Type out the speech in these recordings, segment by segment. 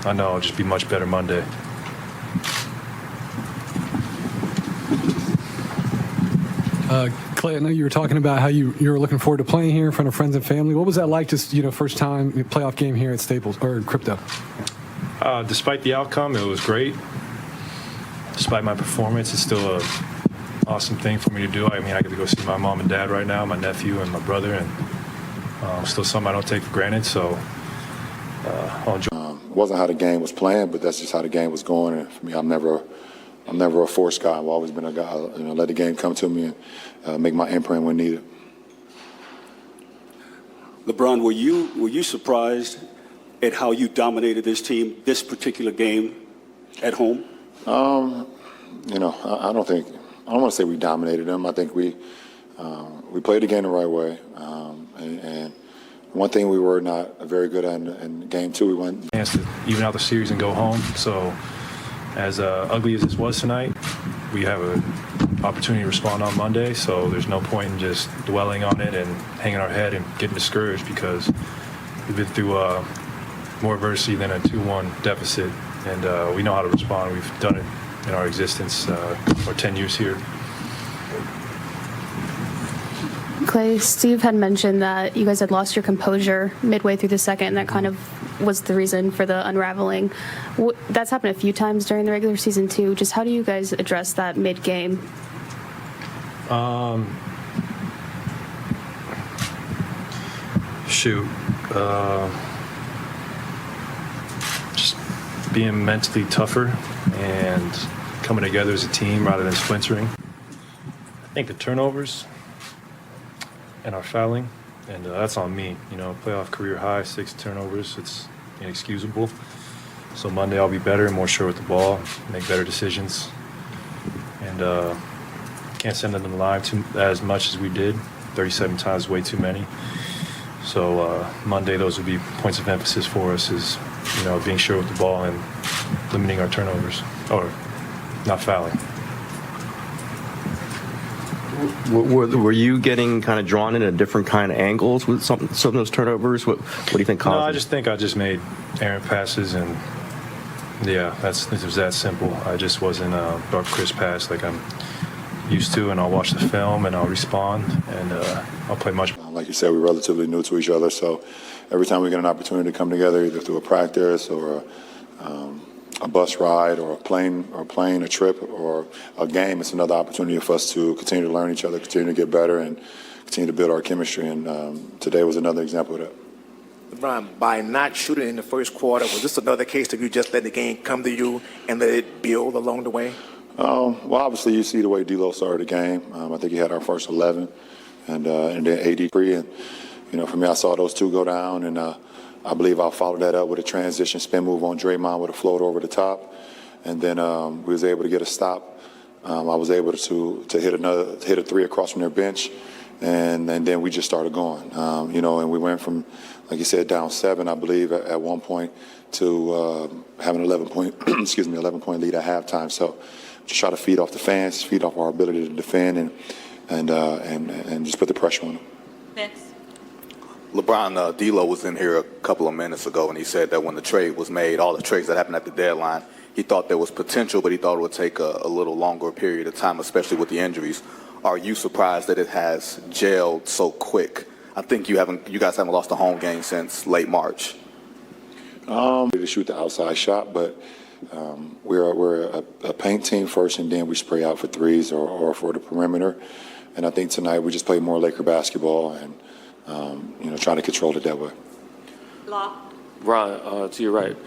I know I'll just be much better Monday. Klay, I know you were talking about how you were looking forward to playing here in front of friends and family. What was that like, just first time playoff game here at Staples or Crypto? Despite the outcome, it was great. Despite my performance, it's still a awesome thing for me to do. I mean, I get to go see my mom and dad right now, my nephew and my brother, and still something I don't take for granted. So I'll enjoy. It wasn't how the game was playing, but that's just how the game was going. And for me, I'm never a forced guy. I've always been a guy, let the game come to me and make my imprint when needed. LeBron, were you surprised at how you dominated this team, this particular game at home? I don't want to say we dominated them. I think we played the game the right way. And one thing we were not very good at in game two, we went chance to even out the series and go home. So as ugly as this was tonight, we have an opportunity to respond on Monday. So there's no point in just dwelling on it and hanging our head and getting discouraged, because we've been through more adversity than a 2-1 deficit, and we know how to respond. We've done it in our existence for 10 years here. Klay, Steve had mentioned that you guys had lost your composure midway through the second, and that kind of was the reason for the unraveling. That's happened a few times during the regular season too. Just how do you guys address that mid-game? Just being mentally tougher and coming together as a team rather than splintering. I think the turnovers and our fouling, and that's on me. Playoff career high, 6 turnovers. It's inexcusable. So Monday I'll be better and more sure with the ball, make better decisions, and can't send them to the line as much as we did. 37 times, way too many. So Monday, those would be points of emphasis for us, is being sure with the ball and limiting our turnovers, or not fouling. Were you getting kind of drawn in at different kind of angles with some of those turnovers? What do you think caused? No, I just think I just made errant passes, and yeah, it was that simple. I just wasn't a dark, crisp pass like I'm used to, and I'll watch the film and I'll respond, and I'll play much. Like you said, we're relatively new to each other, so every time we get an opportunity to come together, either through a practice or a bus ride or a plane, a trip, or a game, it's another opportunity for us to continue to learn each other, continue to get better, and continue to build our chemistry. And today was another example of that. LeBron, by not shooting in the first quarter, was this another case of you just let the game come to you and let it build along the way? Well, obviously, you see the way D'Lo started the game. I think he had our first 11, and then AD free. And for me, I saw those two go down, and I believe I'll follow that up with a transition spin move on Draymond with a float over the top, and then we was able to get a stop. I was able to hit a three across from their bench, and then we just started going. And we went from, like you said, down 7, I believe, at one point, to having an 11-point, 11-point lead at halftime. So just try to feed off the fans, feed off our ability to defend, and just put the pressure on them. Vince. LeBron, D'Lo was in here a couple of minutes ago, and he said that when the trade was made, all the trades that happened at the deadline, he thought there was potential, but he thought it would take a little longer period of time, especially with the injuries. Are you surprised that it has gelled so quick? I think you guys haven't lost a home game since late March. To shoot the outside shot, but we're a paint team first, and then we spray out for threes or for the perimeter. And I think tonight we just played more Laker basketball and trying to control it that way. Ron, to your right,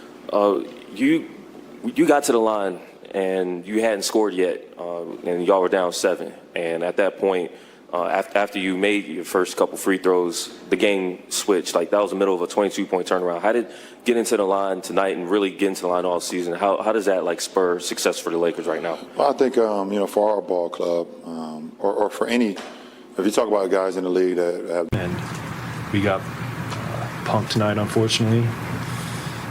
you got to the line and you hadn't scored yet, and y'all were down 7. And at that point, after you made your first couple free throws, the game switched. Like, that was the middle of a 22-point turnaround. How did get into the line tonight and really get into the line all season? How does that spur success for the Lakers right now? Well, I think for our ball club, or for any, if you talk about guys in the league that have. And we got punked tonight, unfortunately,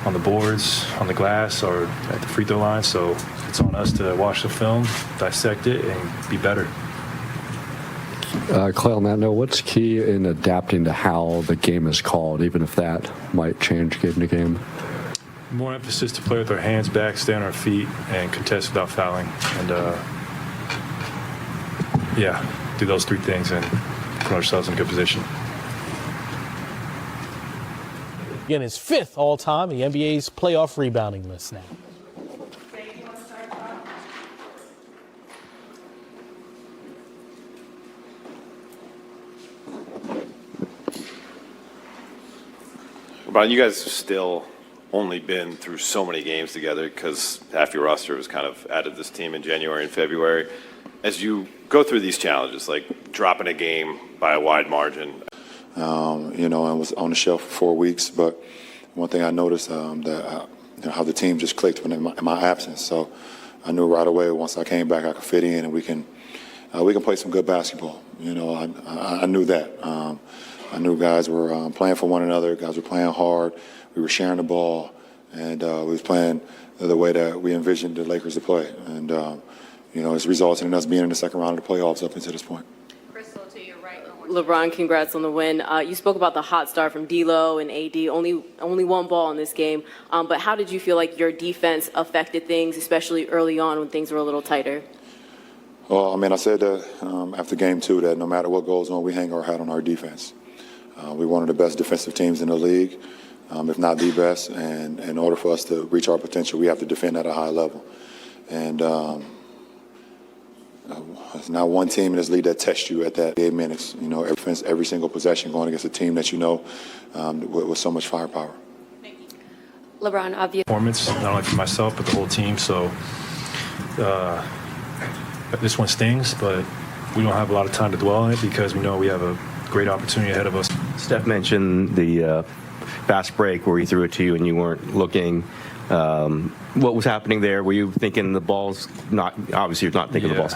on the boards, on the glass, or at the free throw line. So it's on us to watch the film, dissect it, and be better. Klay, Matt, what's key in adapting to how the game is called, even if that might change game to game? More emphasis to play with our hands back, stay on our feet, and contest without fouling. And, do those three things and put ourselves in a good position. Again, his 5th all-time, the NBA's playoff rebounding list now. Brian, you guys have still only been through so many games together because half your roster was kind of added to this team in January and February. As you go through these challenges, like dropping a game by a wide margin, I was on the shelf for 4 weeks, but one thing I noticed that how the team just clicked in my absence. So I knew right away once I came back I could fit in and we can play some good basketball. I knew that. I knew guys were playing for one another. Guys were playing hard. We were sharing the ball, and we was playing the way that we envisioned the Lakers to play. And it's resulted in us being in the second round of the playoffs up until this point. LeBron, congrats on the win. You spoke about the hot start from D'Lo and AD, only one ball in this game. But how did you feel like your defense affected things, especially early on when things were a little tighter? Well, I said that after game 2 that no matter what goes on, we hang our hat on our defense. We're one of the best defensive teams in the league, if not the best. And in order for us to reach our potential, we have to defend at a high level. And there's not one team in this league that tests you at that 8 minutes. Every single possession going against a team that with so much firepower. LeBron, obviously. Performance, not only for myself, but the whole team. So this one stings, but we don't have a lot of time to dwell on it because we know we have a great opportunity ahead of us. Steph mentioned the fast break where he threw it to you and you weren't looking. What was happening there? Were you thinking the ball's not, obviously you're not thinking the ball's